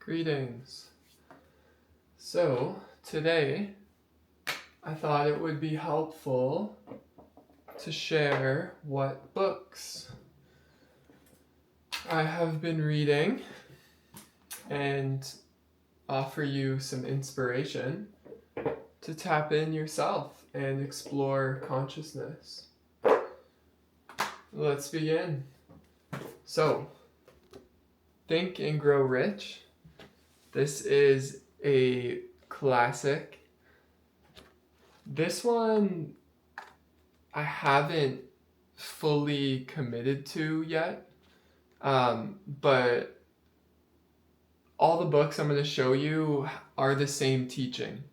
Greetings. So, today I thought it would be helpful to share what books I have been reading and offer you some inspiration to tap in yourself and explore consciousness. Let's begin. So, Think and Grow Rich. This is a classic. This one I haven't fully committed to yet, but all the books I'm going to show you are the same teaching,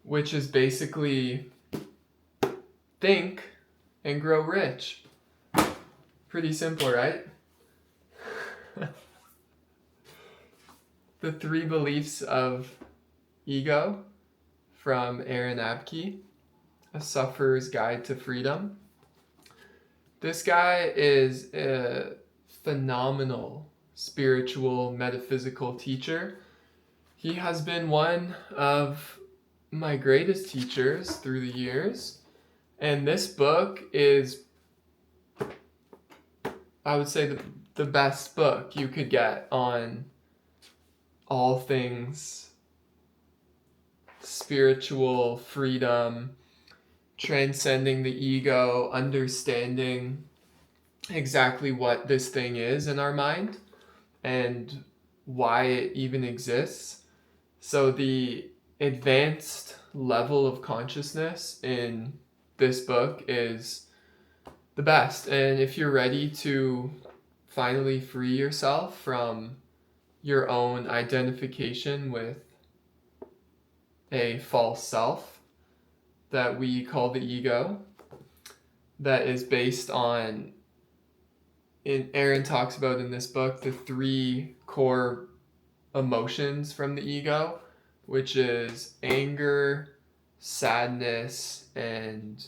which is basically think and grow rich. Pretty simple, right? The 3 Beliefs of Ego from Aaron Abke, A Sufferer's Guide to Freedom. This guy is a phenomenal spiritual, metaphysical teacher. He has been one of my greatest teachers through the years. And this book is, I would say, the best book you could get on all things spiritual, freedom, transcending the ego, understanding exactly what this thing is in our mind and why it even exists. So the advanced level of consciousness in this book is the best. And if you're ready to finally free yourself from your own identification with a false self that we call the ego, that is based on, Aaron talks about in this book, the 3 core emotions from the ego, which is anger, sadness, and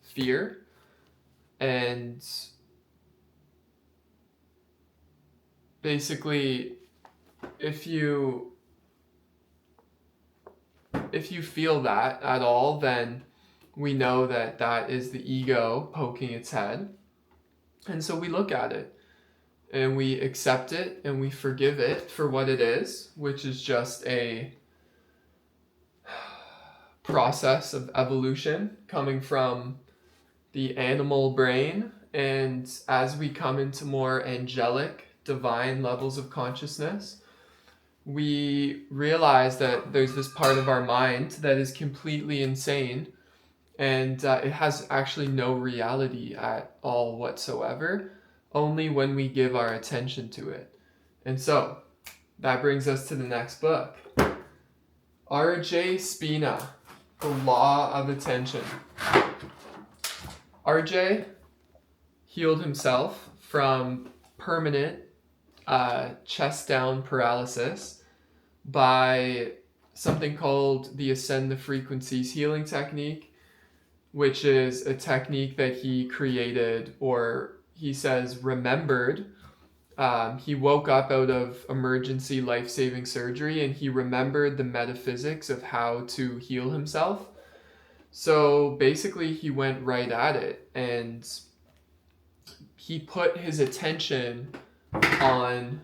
fear. And basically, if you feel that at all, then we know that that is the ego poking its head. And so we look at it and we accept it and we forgive it for what it is, which is just a process of evolution coming from the animal brain. And as we come into more angelic, divine levels of consciousness, we realize that there's this part of our mind that is completely insane, and it has actually no reality at all whatsoever, only when we give our attention to it. And so that brings us to the next book. R.J. Spina, The Law of Attention. R.J. healed himself from permanent chest down paralysis by something called the Ascend the Frequencies healing technique, which is a technique that he created, or he says remembered. He woke up out of emergency life-saving surgery and he remembered the metaphysics of how to heal himself. So basically he went right at it and he put his attention on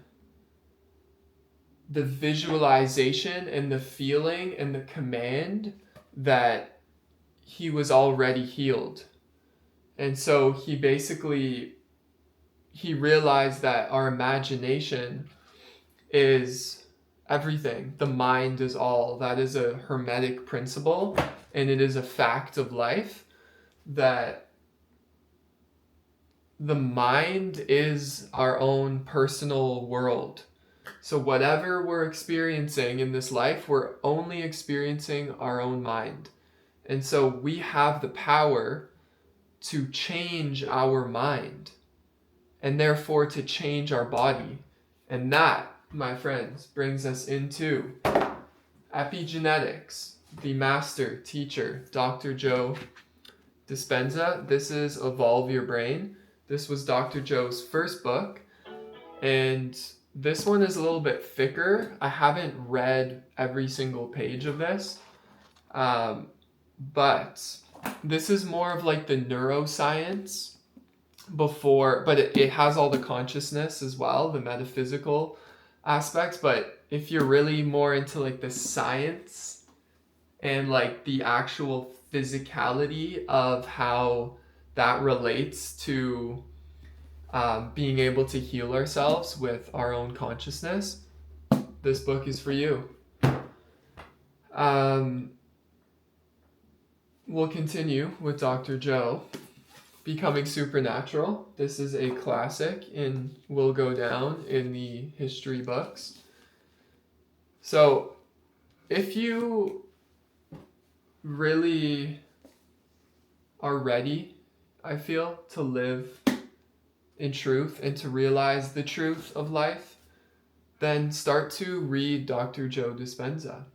the visualization and the feeling and the command that he was already healed. And so he realized that our imagination is everything. The mind is all. That is a hermetic principle, and it is a fact of life that the mind is our own personal world. So whatever we're experiencing in this life, we're only experiencing our own mind. And so we have the power to change our mind and therefore to change our body. And that, my friends, brings us into epigenetics, the master teacher, Dr. Joe Dispenza. This is Evolve Your Brain. This was Dr. Joe's first book, and This one is a little bit thicker. I haven't read every single page of this, but this is more of like the neuroscience but it has all the consciousness as well, the metaphysical aspects. But if you're really more into like the science and like the actual physicality of how that relates to being able to heal ourselves with our own consciousness, this book is for you. We'll continue with Dr. Joe. Becoming Supernatural. This is a classic and will go down in the history books. So, if you really are ready, I feel, to live in truth and to realize the truth of life, then start to read Dr. Joe Dispenza.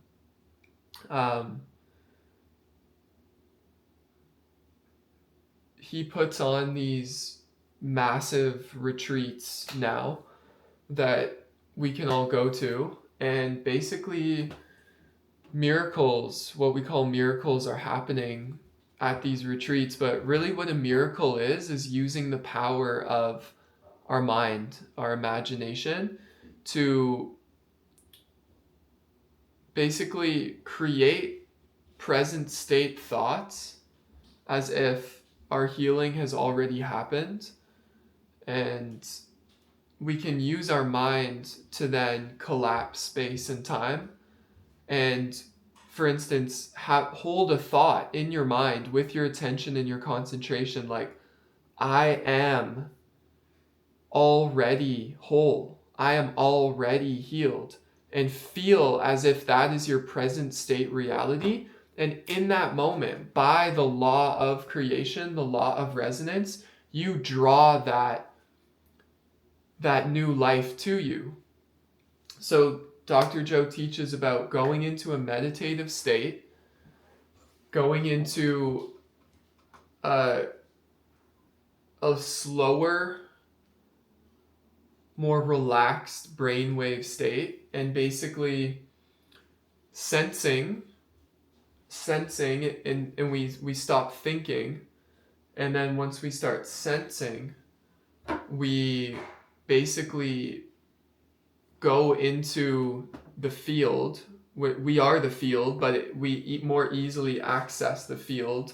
He puts on these massive retreats now that we can all go to, and basically miracles, what we call miracles, are happening at these retreats. But really what a miracle is using the power of our mind, our imagination, to basically create present state thoughts as if our healing has already happened, and we can use our mind to then collapse space and time. And for instance, hold a thought in your mind with your attention and your concentration, like, I am already whole, I am already healed, and feel as if that is your present state reality. And in that moment, by the law of creation, the law of resonance, you draw that new life to you. So Dr. Joe teaches about going into a meditative state, going into a slower, more relaxed brainwave state, and basically sensing, and we stop thinking. And then once we start sensing, we basically go into the field. We are the field, but we more easily access the field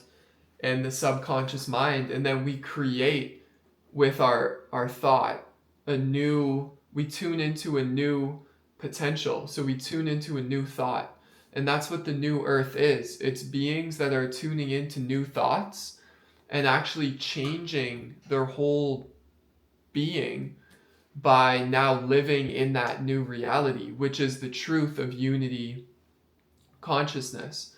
and the subconscious mind, and then we create with our thought we tune into a new potential. So we tune into a new thought. And that's what the new earth is. It's beings that are tuning into new thoughts and actually changing their whole being by now living in that new reality, which is the truth of unity consciousness.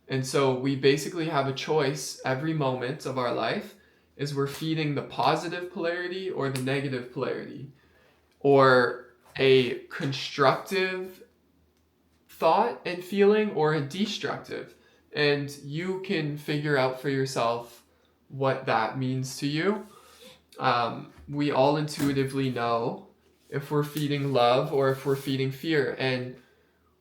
And so we basically have a choice every moment of our life, is we're feeding the positive polarity or the negative polarity, or a constructive thought and feeling or a destructive. And you can figure out for yourself what that means to you. We all intuitively know if we're feeding love or if we're feeding fear, and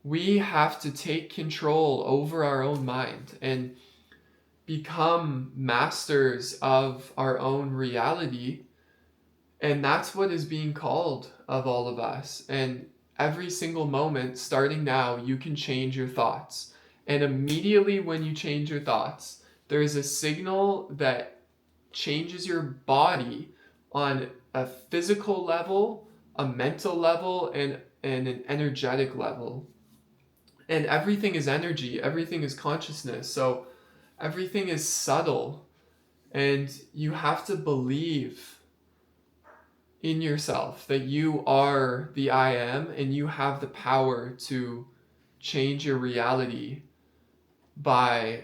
we have to take control over our own mind and become masters of our own reality. And that's what is being called of all of us. And every single moment, starting now, you can change your thoughts. And immediately when you change your thoughts, there is a signal that changes your body on a physical level, a mental level, and an energetic level. And everything is energy, everything is consciousness. So everything is subtle, and you have to believe in yourself that you are the I am, and you have the power to change your reality by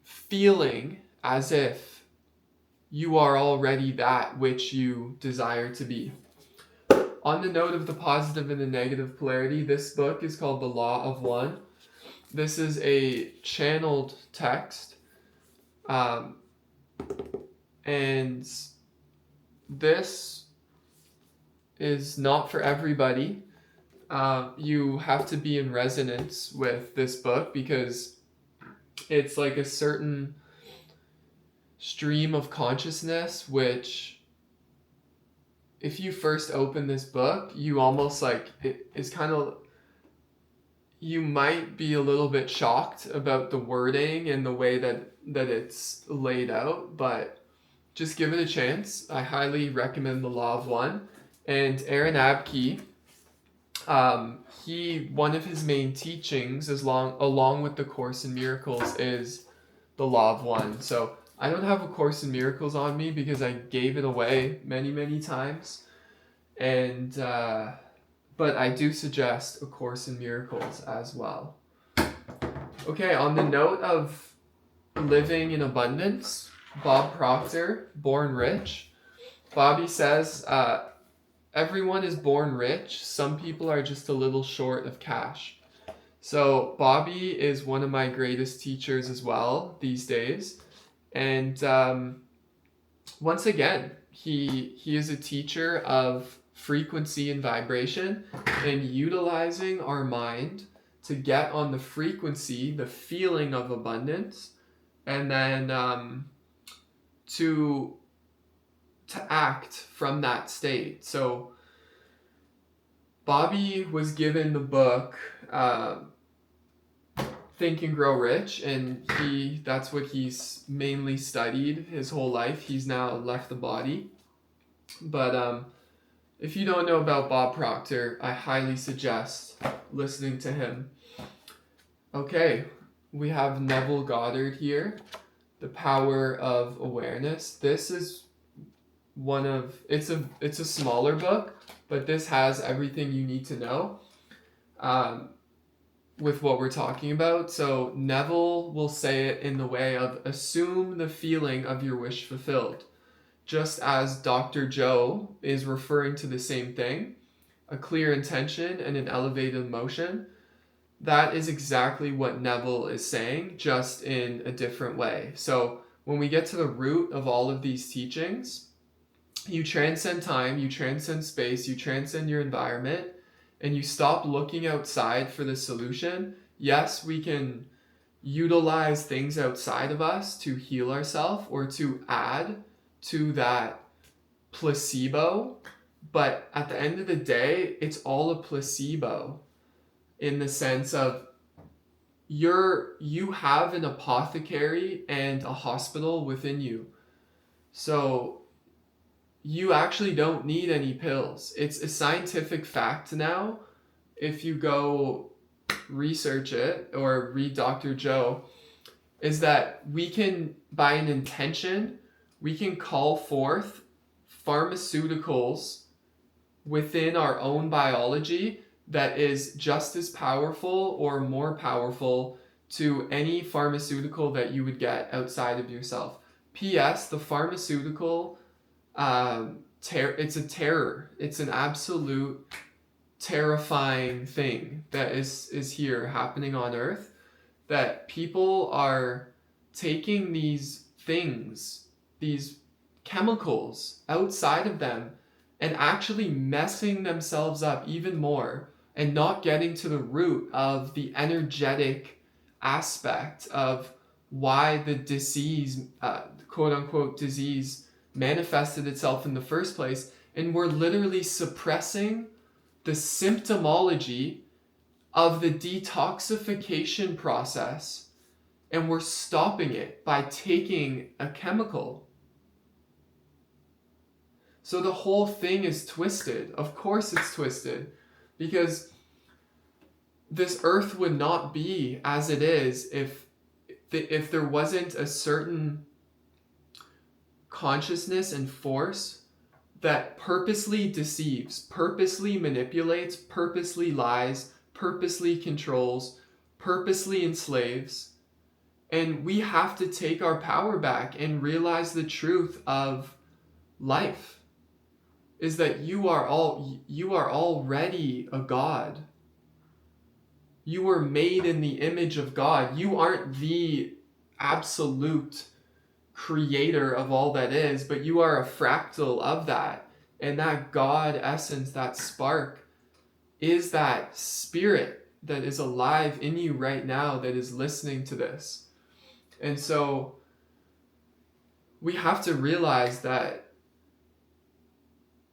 feeling as if you are already that which you desire to be. On the note of the positive and the negative polarity, this book is called The Law of One. This is a channeled text, and this is not for everybody. You have to be in resonance with this book because it's like a certain stream of consciousness which, if you first open this book, you almost like it is kind of, you might be a little bit shocked about the wording and the way that it's laid out, but just give it a chance. I highly recommend The Law of One. And Aaron Abke, one of his main teachings, along with the Course in Miracles, is The Law of One. So I don't have a Course in Miracles on me because I gave it away many times, and but I do suggest A Course in Miracles as well. Okay, on the note of living in abundance, Bob Proctor, Born Rich. Bobby says, everyone is born rich. Some people are just a little short of cash. So Bobby is one of my greatest teachers as well these days. And once again, he is a teacher of frequency and vibration, and utilizing our mind to get on the frequency, the feeling of abundance, and then to act from that state. So Bobby was given the book Think and Grow Rich, and that's what he's mainly studied his whole life. He's now left the body. But if you don't know about Bob Proctor, I highly suggest listening to him. Okay, we have Neville Goddard here, The Power of Awareness. This is it's a smaller book, but this has everything you need to know with what we're talking about. So Neville will say it in the way of assume the feeling of your wish fulfilled. Just as Dr. Joe is referring to the same thing, a clear intention and an elevated emotion, that is exactly what Neville is saying, just in a different way. So when we get to the root of all of these teachings, you transcend time, you transcend space, you transcend your environment, and you stop looking outside for the solution. Yes, we can utilize things outside of us to heal ourselves or to add to that placebo, but at the end of the day, it's all a placebo, in the sense of you have an apothecary and a hospital within you. So you actually don't need any pills. It's a scientific fact now. If you go research it or read Dr. Joe, is that we can, by an intention, we can call forth pharmaceuticals within our own biology that is just as powerful or more powerful to any pharmaceutical that you would get outside of yourself. P.S. The pharmaceutical, it's a terror. It's an absolute terrifying thing that is here happening on Earth, that people are taking these things, these chemicals outside of them, and actually messing themselves up even more, and not getting to the root of the energetic aspect of why the disease, quote unquote disease, manifested itself in the first place. And we're literally suppressing the symptomology of the detoxification process, and we're stopping it by taking a chemical. So the whole thing is twisted. Of course it's twisted, because this earth would not be as it is if there wasn't a certain consciousness and force that purposely deceives, purposely manipulates, purposely lies, purposely controls, purposely enslaves. And we have to take our power back and realize the truth of life is that you are already a God. You were made in the image of God. You aren't the absolute creator of all that is, but you are a fractal of that. And that God essence, that spark, is that spirit that is alive in you right now that is listening to this. And so we have to realize that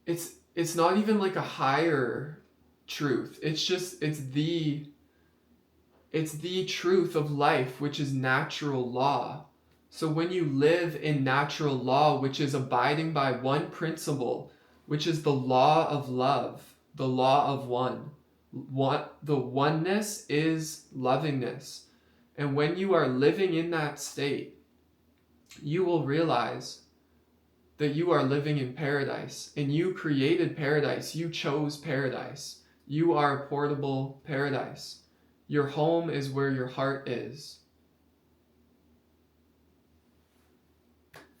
it's not even like a higher truth. It's the truth of life, which is natural law. So when you live in natural law, which is abiding by one principle, which is the law of love, the law of one, the oneness is lovingness. And when you are living in that state, you will realize that you are living in paradise, and you created paradise. You chose paradise. You are portable paradise. Your home is where your heart is.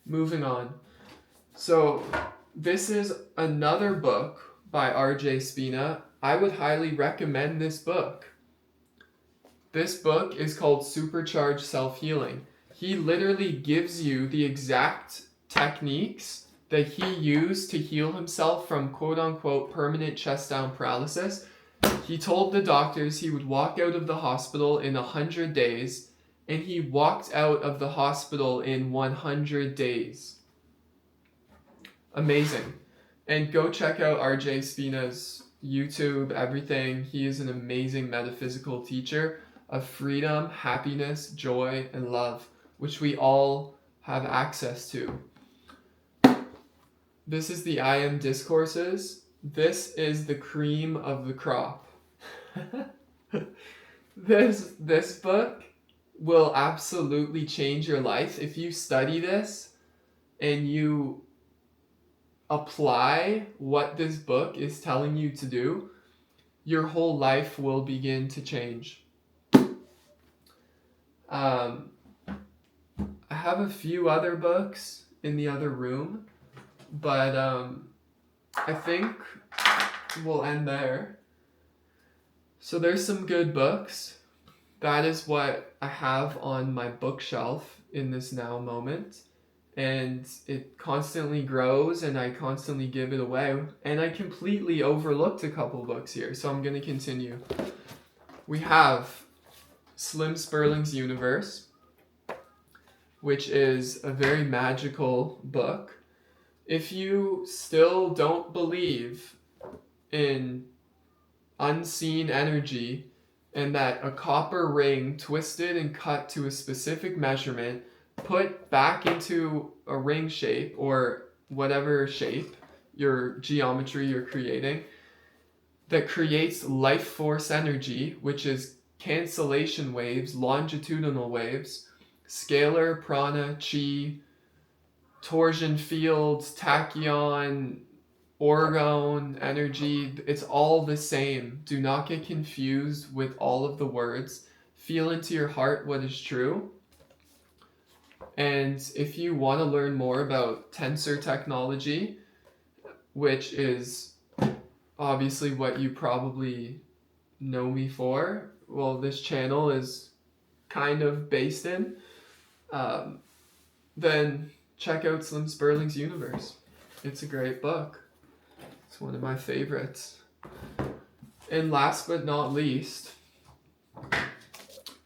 Moving on. So this is another book by R.J. Spina. I would highly recommend this book. This book is called Supercharged Self-Healing. He literally gives you the exact techniques that he used to heal himself from quote-unquote permanent chest-down paralysis. He told the doctors he would walk out of the hospital in 100 days, and he walked out of the hospital in 100 days. Amazing. And go check out R.J. Spina's YouTube, everything. He is an amazing metaphysical teacher of freedom, happiness, joy, and love, which we all have access to. This is the I Am Discourses. This is the cream of the crop. This book will absolutely change your life if you study this and you apply what this book is telling you to do. Your whole life will begin to change. I have a few other books in the other room, but I think we'll end there. So there's some good books. That is what I have on my bookshelf in this now moment. And it constantly grows, and I constantly give it away. And I completely overlooked a couple books here, so I'm going to continue. We have Slim Sperling's Universe, which is a very magical book. If you still don't believe in unseen energy and that a copper ring twisted and cut to a specific measurement, put back into a ring shape or whatever shape, your geometry you're creating, that creates life force energy, which is cancellation waves, longitudinal waves, scalar, prana, chi, torsion fields, tachyon, orgone, energy, it's all the same. Do not get confused with all of the words. Feel into your heart what is true. And if you want to learn more about tensor technology, which is obviously what you probably know me for, well, this channel is kind of based in, then check out Slim Sperling's Universe. It's a great book. It's one of my favorites. And last but not least,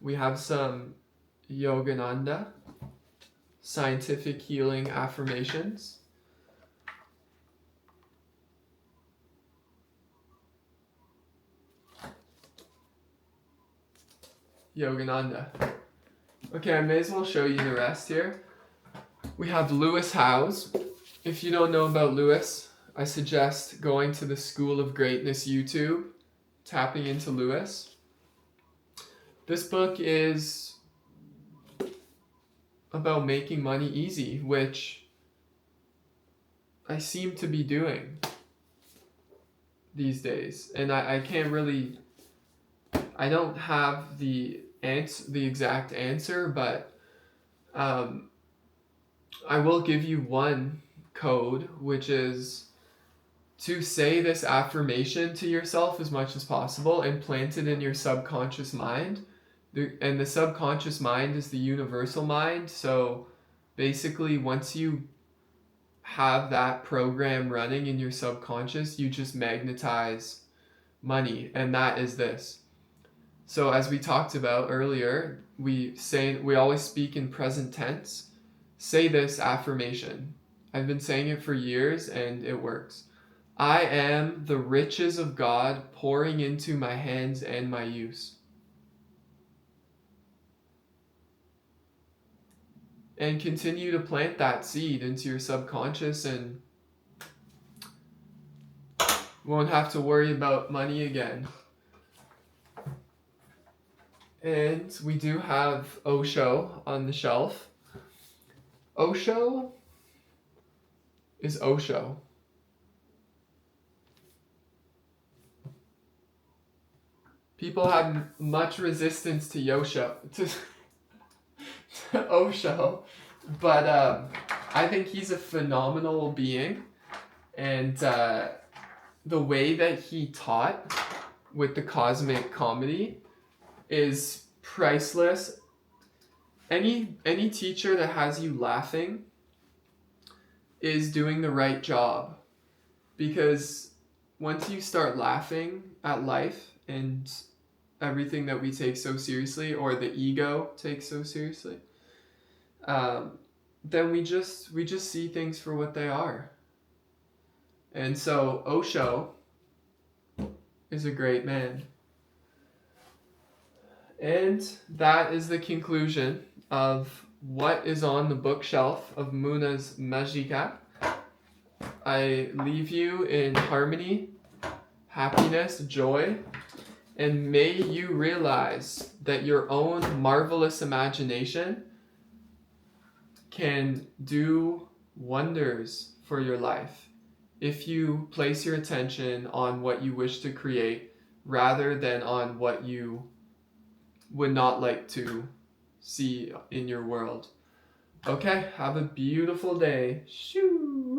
we have some Yogananda, Scientific Healing Affirmations. Yogananda. Okay, I may as well show you the rest here. We have Lewis Howes. If you don't know about Lewis, I suggest going to the School of Greatness YouTube, tapping into Lewis. This book is about making money easy, which I seem to be doing these days. And I can't really, I don't have the exact answer, but I will give you one code, which is to say this affirmation to yourself as much as possible and plant it in your subconscious mind. And the subconscious mind is the universal mind. So basically, once you have that program running in your subconscious, you just magnetize money, and that is this. So as we talked about earlier, we always speak in present tense. Say this affirmation. I've been saying it for years and it works. I am the riches of God pouring into my hands and my use. And continue to plant that seed into your subconscious, and won't have to worry about money again. And we do have Osho on the shelf. Osho is Osho. People have much resistance to Osho, but I think he's a phenomenal being, and the way that he taught with the cosmic comedy is priceless. Any teacher that has you laughing is doing the right job, because once you start laughing at life and everything that we take so seriously, or the ego takes so seriously, then we just see things for what they are. And so Osho is a great man. And that is the conclusion of what is on the bookshelf of Moona's Magicka. I leave you in harmony, happiness, joy, and may you realize that your own marvelous imagination can do wonders for your life if you place your attention on what you wish to create rather than on what you would not like to see in your world. Okay, have a beautiful day. Shoo!